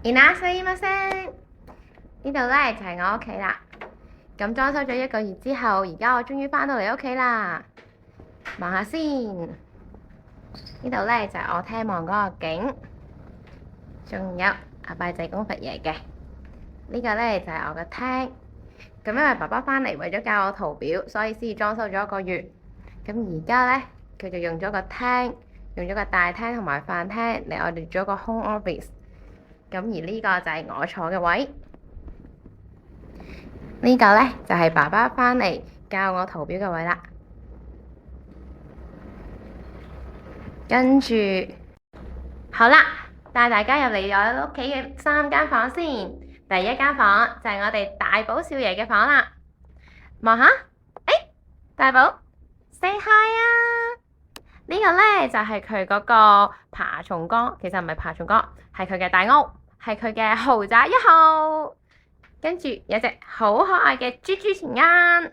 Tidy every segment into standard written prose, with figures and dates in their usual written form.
いらっしゃいませ。呢度咧就係我屋企啦。咁裝修咗1個月之後，而家我終於返到嚟屋企啦。望下先，呢度咧就係我廳望嗰個景，仲有阿拜濟公佛爺嘅。呢個咧就係我嘅廳。咁因為爸爸返嚟為咗教我圖表，所以先至裝修咗1個月。咁而家咧佢就用咗個廳，用咗個大廳同埋飯廳嚟我哋做個 home office。咁而呢個就係我坐嘅位，呢個咧就係爸爸返嚟教我圖表嘅位啦。跟住好啦，帶大家入嚟我屋企嘅3間房先。第一間房就係我哋大寶少爺嘅房啦。望下，大寶 say hi 啊！呢個咧就係佢嗰個爬蟲缸，其實唔係爬蟲缸，係佢嘅大屋，係佢嘅豪宅1號。跟住有隻好可愛嘅豬豬前間，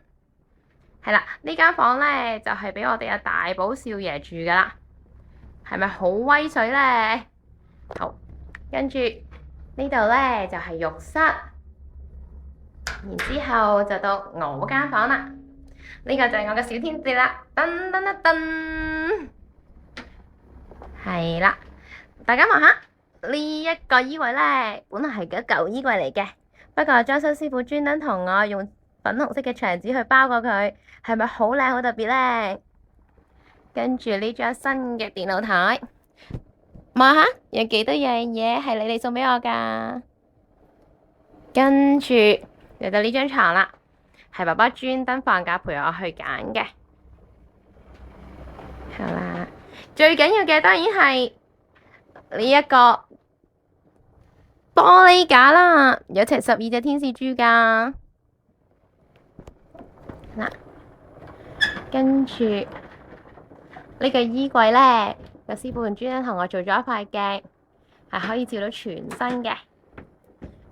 係啦，呢間房咧就係俾我哋阿大寶少爺住噶啦，係咪好威水咧？好，跟住呢度咧就係浴室，然之後就到我間房啦。呢個就係我嘅小天地啦，噔噔噔噔，係啦，大家望下呢一個衣櫃咧，本來係一舊衣櫃嚟嘅，不過裝修師傅專登同我用粉紅色嘅牆紙去包過佢，係咪好靚好特別咧？跟住呢張新嘅電腦台，望下有幾多樣嘢係你哋送俾我噶。跟住嚟到呢張床啦，係爸爸專登放假陪我去揀嘅。好啦，最緊要嘅當然係呢一個玻璃架啦，有齊12隻天使豬噶。嗱，跟住呢個衣櫃咧，個師傅專登同我做咗一塊鏡，係可以照到全身嘅。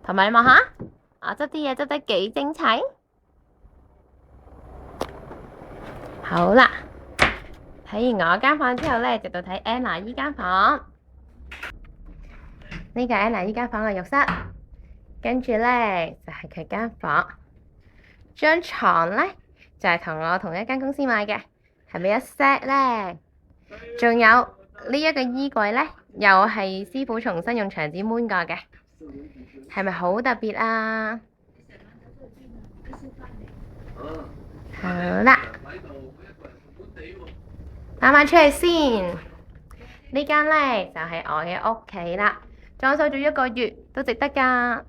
同埋你望下，我執啲嘢執得幾精齊。好啦，睇完我間房之後咧，就到睇 Anna 依間房。呢個 Anna 依間房嘅浴室，跟住咧就係佢間房。張床咧就係同我同一間公司買嘅，係咪一 set 咧？仲有呢一個衣櫃咧，又係師傅重新用牆紙掹過嘅，係咪好特別啊？好啦，打返出去先。呢間咧就係我嘅屋企啦，裝修咗1個月都值得㗎。